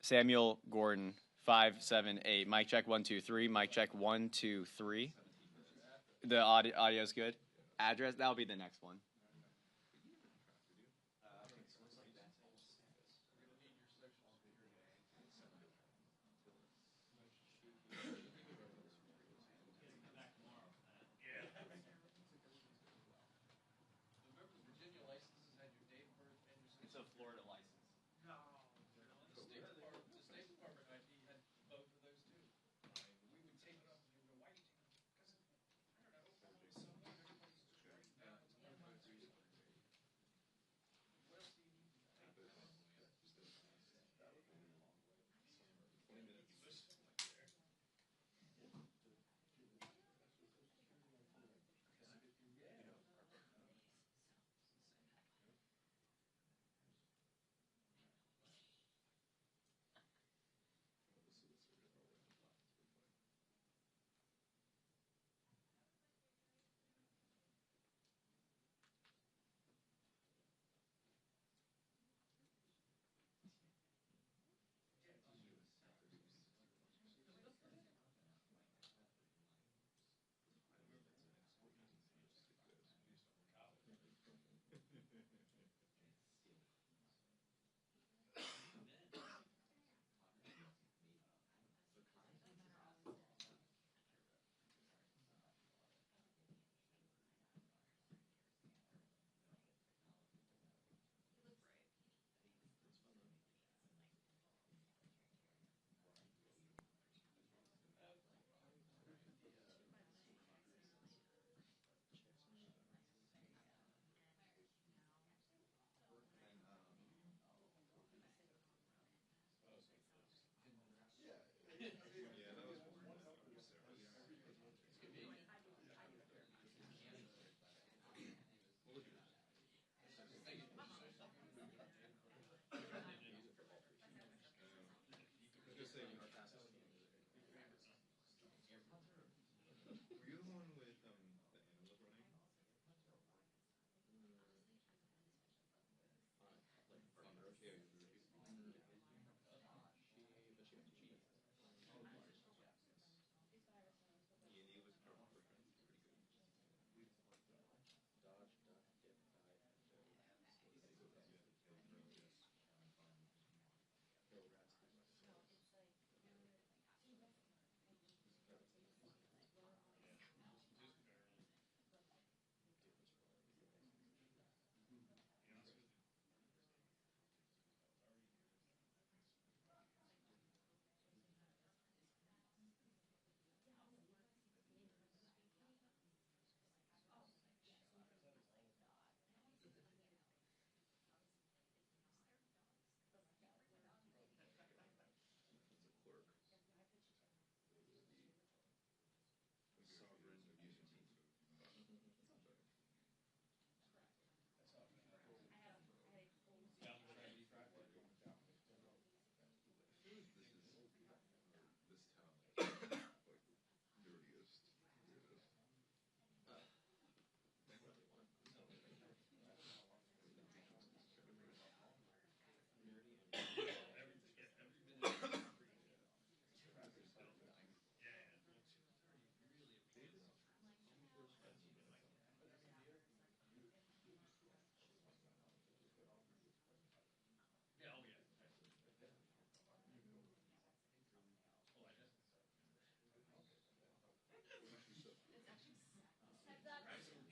Samuel Gordon, 578. Mic check 1 2 3. Mic check 1 2 3. The audio's good. Address, that'll be the next one. It's a Florida license. The State Department ID had both of those too. We would take it up and they would go, why are you taking it? Because, I don't know, someone, everybody's just right now. What else do you need?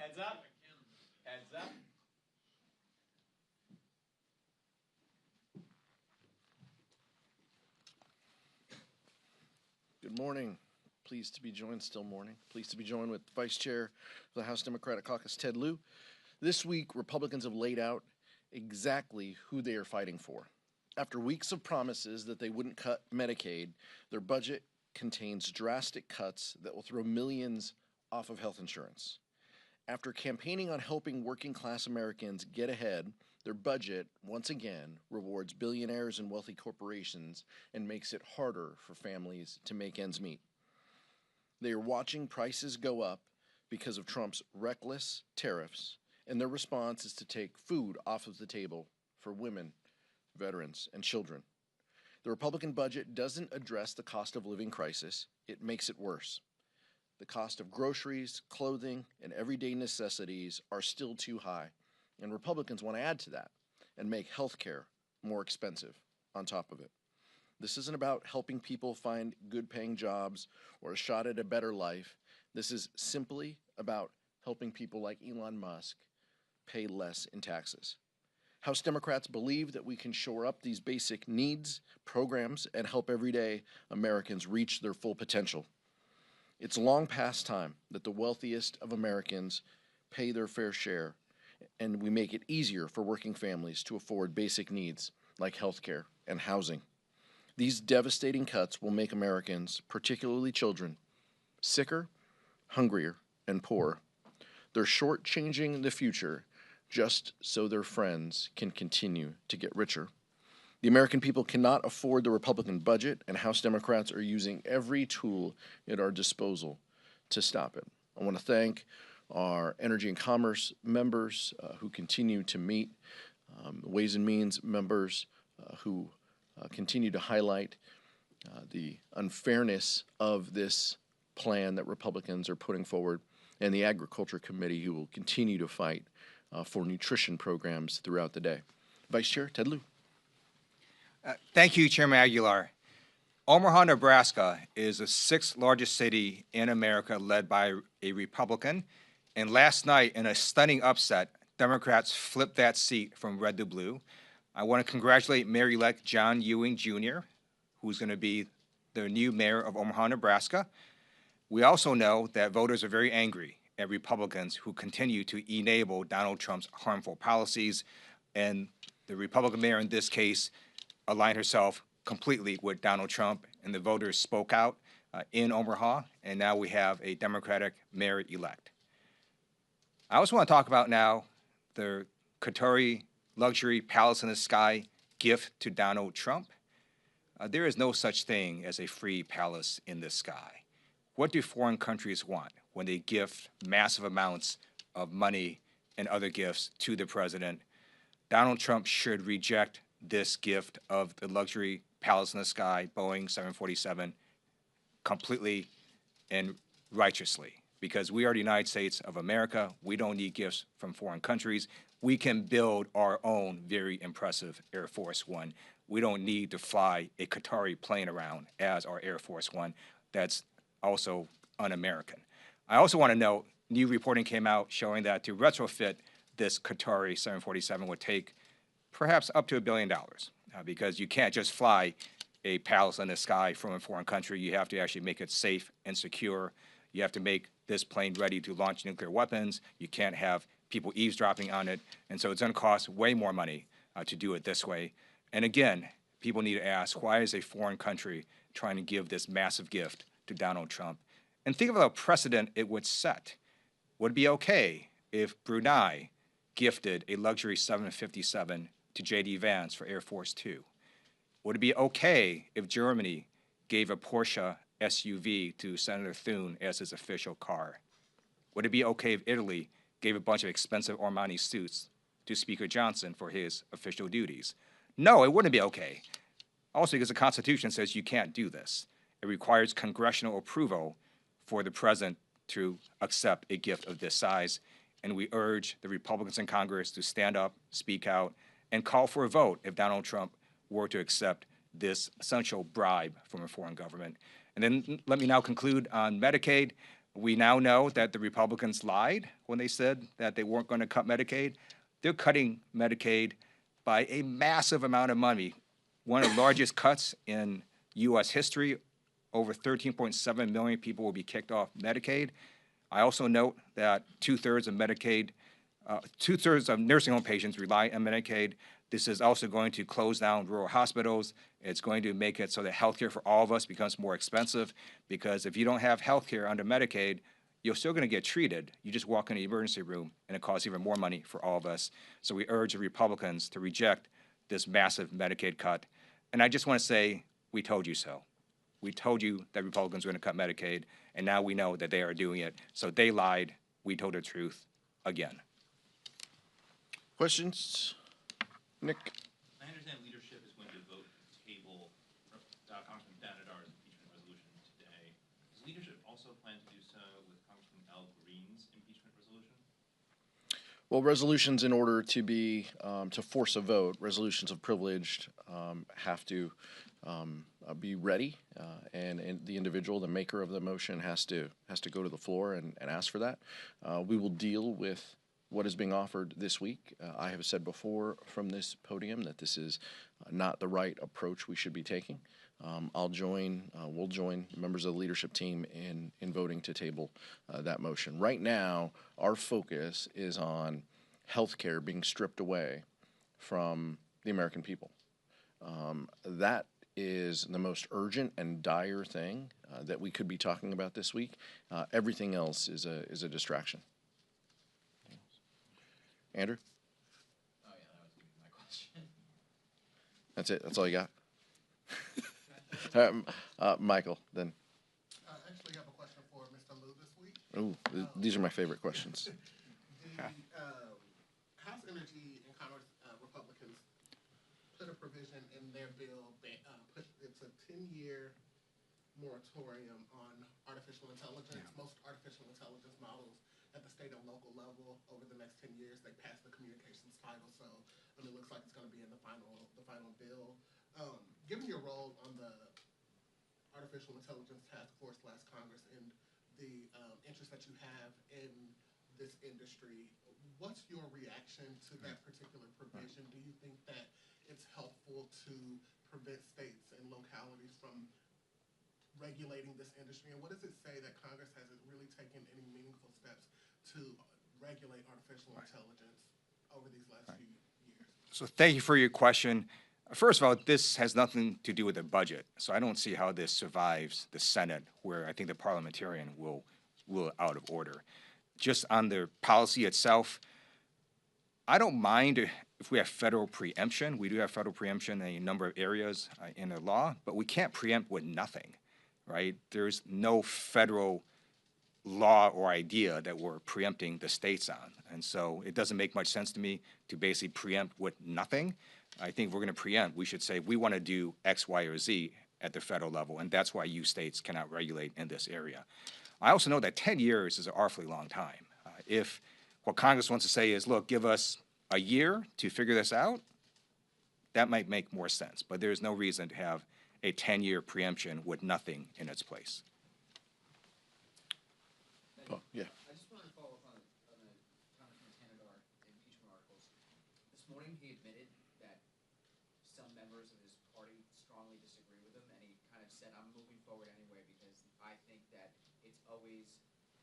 Heads up. Heads up. Good morning. Pleased to be joined, still morning. Pleased to be joined with Vice Chair of the House Democratic Caucus, Ted Lieu. This week, Republicans have laid out exactly who they are fighting for. After weeks of promises that they wouldn't cut Medicaid, their budget contains drastic cuts that will throw millions off of health insurance. After campaigning on helping working class Americans get ahead, their budget, once again, rewards billionaires and wealthy corporations and makes it harder for families to make ends meet. They are watching prices go up because of Trump's reckless tariffs, and their response is to take food off of the table for women, veterans, and children. The Republican budget doesn't address the cost of living crisis, it makes it worse. The cost of groceries, clothing, and everyday necessities are still too high, and Republicans want to add to that and make health care more expensive on top of it. This isn't about helping people find good paying jobs or a shot at a better life. This is simply about helping people like Elon Musk pay less in taxes. House Democrats believe that we can shore up these basic needs, programs, and help everyday Americans reach their full potential. It's long past time that the wealthiest of Americans pay their fair share, and we make it easier for working families to afford basic needs like health care and housing. These devastating cuts will make Americans, particularly children, sicker, hungrier, and poorer. They're shortchanging the future just so their friends can continue to get richer. The American people cannot afford the Republican budget, and House Democrats are using every tool at our disposal to stop it. I want to thank our Energy and Commerce members who continue to meet, Ways and Means members who continue to highlight the unfairness of this plan that Republicans are putting forward, and the Agriculture Committee who will continue to fight for nutrition programs throughout the day. Vice Chair Ted Lieu. Thank you, Chairman Aguilar. Omaha, Nebraska is the sixth largest city in America led by a Republican. And last night, in a stunning upset, Democrats flipped that seat from red to blue. I want to congratulate Mayor-elect John Ewing Jr., who's going to be the new mayor of Omaha, Nebraska. We also know that voters are very angry at Republicans who continue to enable Donald Trump's harmful policies. And the Republican mayor in this case aligned herself completely with Donald Trump, and the voters spoke out in Omaha, and now we have a Democratic mayor-elect. I also want to talk about now the Qatari luxury palace in the sky gift to Donald Trump. There is no such thing as a free palace in the sky. What do foreign countries want when they gift massive amounts of money and other gifts to the president? Donald Trump should reject this gift of the luxury palace in the sky, Boeing 747, completely and righteously, because we are the United States of America. We don't need gifts from foreign countries. We can build our own very impressive Air Force One. We don't need to fly a Qatari plane around as our Air Force One. That's also un-American. I also want to note, new reporting came out showing that to retrofit this Qatari 747 would take perhaps up to $1 billion, because you can't just fly a palace in the sky from a foreign country. You have to actually make it safe and secure. You have to make this plane ready to launch nuclear weapons. You can't have people eavesdropping on it. And so it's going to cost way more money to do it this way. And again, people need to ask, why is a foreign country trying to give this massive gift to Donald Trump? And think of the precedent it would set. Would it be okay if Brunei gifted a luxury 757 to J.D. Vance for Air Force Two? Would it be okay if Germany gave a Porsche SUV to Senator Thune as his official car? Would it be okay if Italy gave a bunch of expensive Armani suits to Speaker Johnson for his official duties? No, it wouldn't be okay. Also, because the Constitution says you can't do this. It requires congressional approval for the president to accept a gift of this size. And we urge the Republicans in Congress to stand up, speak out, and call for a vote if Donald Trump were to accept this essential bribe from a foreign government. And then let me now conclude on Medicaid. We now know that the Republicans lied when they said that they weren't going to cut Medicaid. They're cutting Medicaid by a massive amount of money, one of the largest cuts in U.S. history. Over 13.7 million people will be kicked off Medicaid. I also note that two-thirds of nursing home patients rely on Medicaid. This is also going to close down rural hospitals. It's going to make it so that healthcare for all of us becomes more expensive, because if you don't have healthcare under Medicaid, you're still going to get treated. You just walk in the emergency room, and it costs even more money for all of us. So we urge the Republicans to reject this massive Medicaid cut. And I just want to say, we told you so. We told you that Republicans were going to cut Medicaid, and now we know that they are doing it. So they lied. We told the truth again. Questions? Nick? I understand leadership is going to vote to table Congressman Danadar's impeachment resolution today. Does leadership also plan to do so with Congressman Al Green's impeachment resolution? Well, resolutions, in order to be to force a vote, resolutions of privilege have to be ready, and the individual, the maker of the motion, has to go to the floor and ask for that. We will deal with what is being offered this week. I have said before from this podium that this is not the right approach we should be taking. We'll join members of the leadership team in voting to table that motion. Right now, our focus is on healthcare being stripped away from the American people. That is the most urgent and dire thing that we could be talking about this week. Everything else is a distraction. Andrew? Oh yeah, that was gonna be my question. That's it. That's all you got? Michael, then. Actually, I have a question for Mr. Liu this week. Ooh, these are my favorite questions. The House Energy and Commerce Republicans put a provision in their bill, it's a 10-year moratorium on artificial intelligence. Most artificial intelligence models at the state and local level over the next 10 years, they passed the communications title, so it looks like it's going to be in the final bill. Given your role on the Artificial Intelligence Task Force last Congress and the interest that you have in this industry, what's your reaction to that particular provision? Do you think that it's helpful to prevent states and localities from regulating this industry? And what does it say that Congress hasn't really taken any meaningful steps to regulate artificial intelligence over these last few years? So thank you for your question. First of all, this has nothing to do with the budget, so I don't see how this survives the Senate, where I think the parliamentarian will rule it out of order. Just on the policy itself, I don't mind if we have federal preemption. We do have federal preemption in a number of areas in the law, but we can't preempt with nothing, right? There's no federal law or idea that we're preempting the states on, and so it doesn't make much sense to me to basically preempt with nothing. I think if we're going to preempt, we should say we want to do X, Y, or Z at the federal level, and that's why you states cannot regulate in this area. I also know that 10 years is an awfully long time. If what Congress wants to say is, look, give us a year to figure this out, that might make more sense, but there's no reason to have a 10-year preemption with nothing in its place. Oh, yeah. I just wanted to follow up on the Congressman Tanadar impeachment articles. This morning he admitted that some members of his party strongly disagree with him, and he kind of said, I'm moving forward anyway because I think that it's always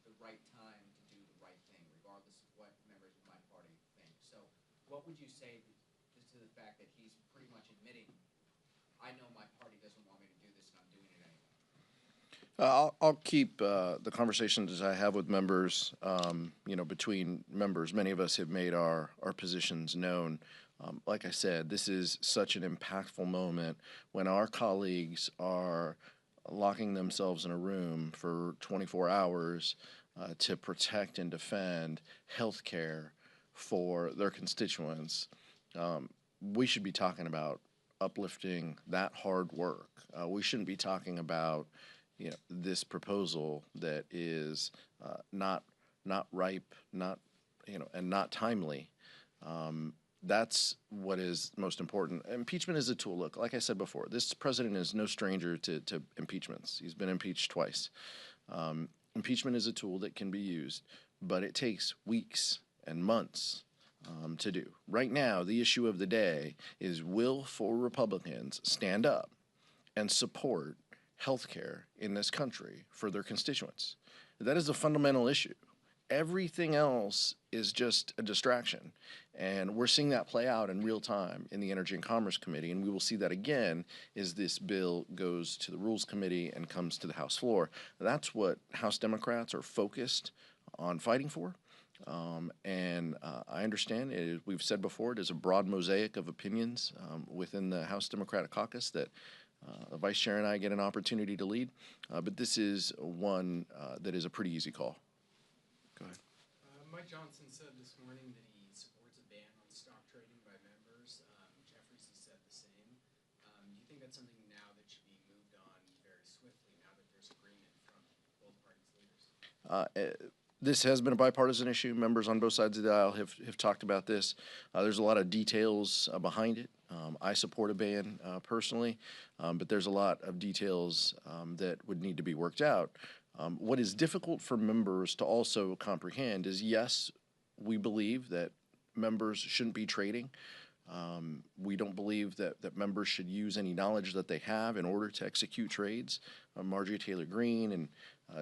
the right time to do the right thing, regardless of what members of my party think. So what would you say to the fact that he's pretty much admitting, I know my party doesn't want me to do this and I'm doing it anyway? I'll keep the conversations I have with members, between members. Many of us have made our positions known. Like I said, this is such an impactful moment when our colleagues are locking themselves in a room for 24 hours to protect and defend health care for their constituents. We should be talking about uplifting that hard work. We shouldn't be talking about this proposal that is not ripe, and not timely. That's what is most important. Impeachment is a tool. Look, like I said before, this president is no stranger to impeachments. He's been impeached twice. Impeachment is a tool that can be used, but it takes weeks and months to do. Right now, the issue of the day is, will 4 Republicans stand up and support health care in this country for their constituents? That is a fundamental issue. Everything else is just a distraction. And we're seeing that play out in real time in the Energy and Commerce Committee, and we will see that again as this bill goes to the Rules Committee and comes to the House floor. That's what House Democrats are focused on fighting for. I understand, we've said before, it is a broad mosaic of opinions within the House Democratic Caucus that the Vice Chair and I get an opportunity to lead, but this is one that is a pretty easy call. Go ahead. Mike Johnson said this morning that he supports a ban on stock trading by members. Jeffries has said the same. Do you think that's something now that should be moved on This has been a bipartisan issue. Members on both sides of the aisle have talked about this. There's a lot of details behind it. I support a ban personally, but there's a lot of details that would need to be worked out. What is difficult for members to also comprehend is, yes, we believe that members shouldn't be trading. We don't believe that members should use any knowledge that they have in order to execute trades. Marjorie Taylor Greene and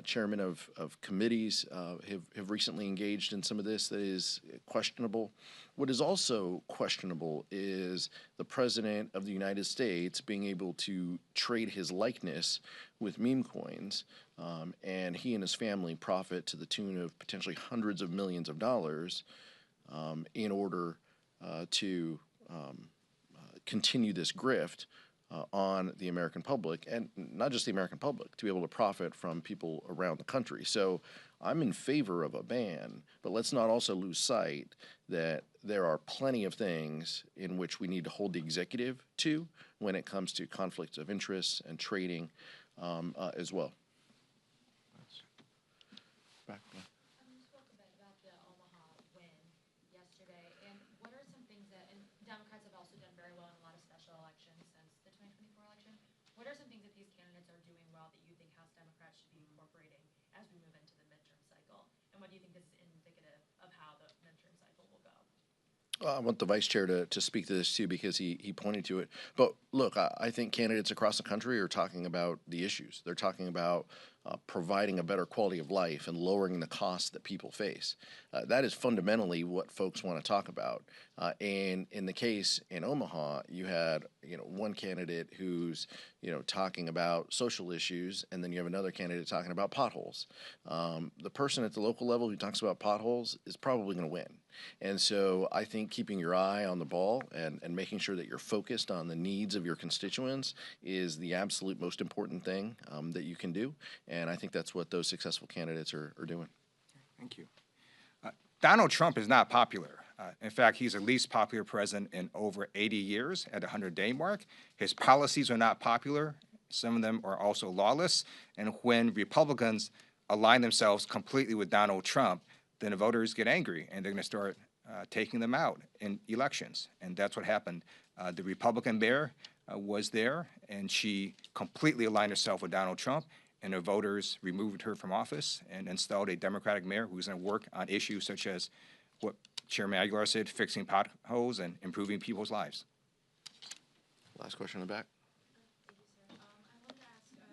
chairmen of committees have recently engaged in some of this that is questionable. What is also questionable is the President of the United States being able to trade his likeness with meme coins, and he and his family profit to the tune of potentially hundreds of millions of dollars in order to continue this grift on the American public, and not just the American public, to be able to profit from people around the country. So I'm in favor of a ban, but let's not also lose sight that there are plenty of things in which we need to hold the executive to when it comes to conflicts of interest and trading as well. Back. You spoke a bit about the Omaha win yesterday, and what are some things that, and Democrats have also done very well in a lot of special elections since the 2024 election. What are some things that these candidates are doing well that you think House Democrats should be incorporating as we move into the midterm cycle? And what do you think is indicative of how the midterm cycle will go? I want the vice chair to speak to this too, because he pointed to it. But look, I think candidates across the country are talking about the issues. They're talking about providing a better quality of life and lowering the costs that people face. That is fundamentally what folks want to talk about. And in the case in Omaha, you had one candidate who's talking about social issues, and then you have another candidate talking about potholes. The person at the local level who talks about potholes is probably going to win. And so I think keeping your eye on the ball and making sure that you're focused on the needs of your constituents is the absolute most important thing that you can do. And I think that's what those successful candidates are doing. Thank you. Donald Trump is not popular. In fact, he's the least popular president in over 80 years at the 100-day mark. His policies are not popular. Some of them are also lawless. And when Republicans align themselves completely with Donald Trump, then the voters get angry and they're going to start taking them out in elections. And that's what happened. The Republican mayor was there, and she completely aligned herself with Donald Trump, and the voters removed her from office and installed a Democratic mayor who's going to work on issues such as what Chairman Aguilar said, fixing potholes and improving people's lives. Last question in the back. Thank you, sir. I wanted to ask your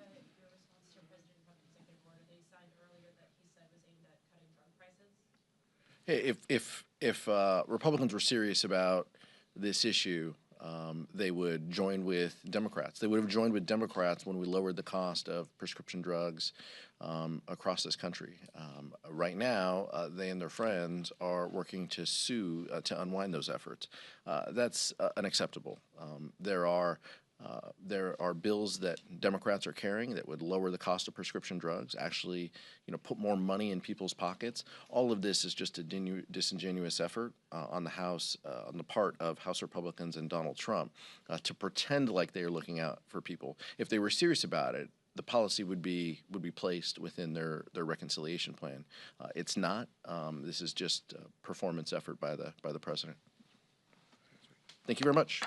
response to President Trump's executive order that he signed earlier that he said was aimed at cutting drug prices. Hey, if Republicans were serious about this issue, they would join with Democrats. They would have joined with Democrats when we lowered the cost of prescription drugs across this country. Right now, they and their friends are working to sue to unwind those efforts. That's unacceptable. There are bills that Democrats are carrying that would lower the cost of prescription drugs, actually, put more money in people's pockets. All of this is just a disingenuous effort on the part of House Republicans and Donald Trump to pretend like they are looking out for people. If they were serious about it, the policy would be placed within their reconciliation plan. It's not. This is just a performance effort by the president. Thank you very much.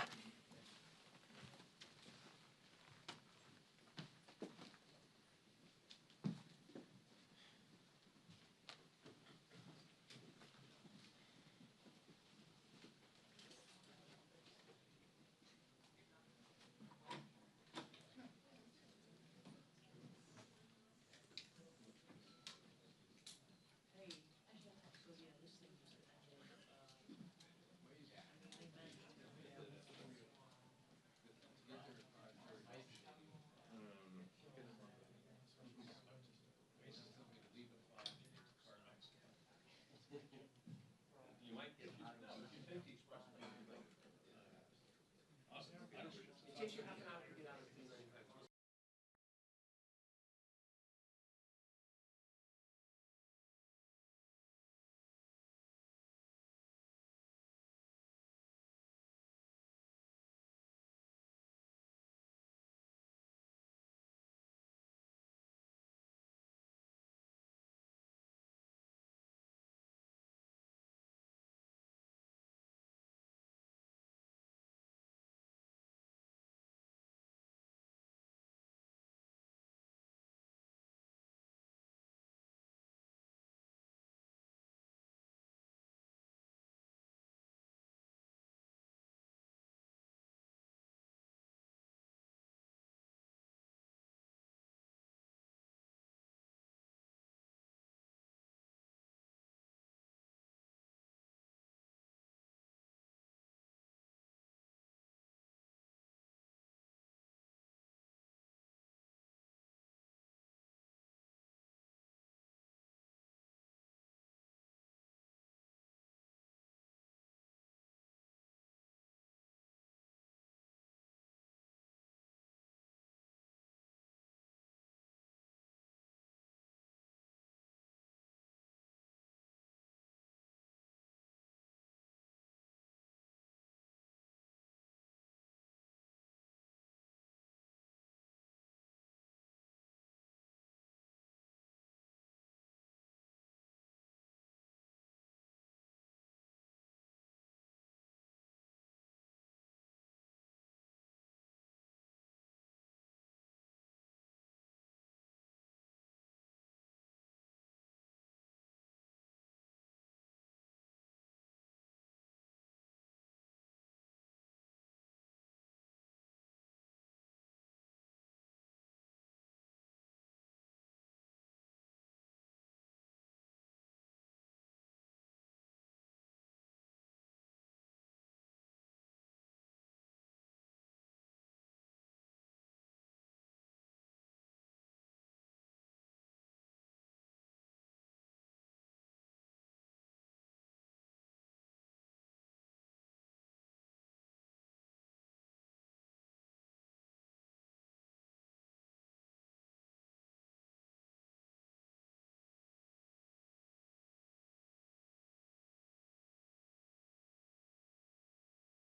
Takes you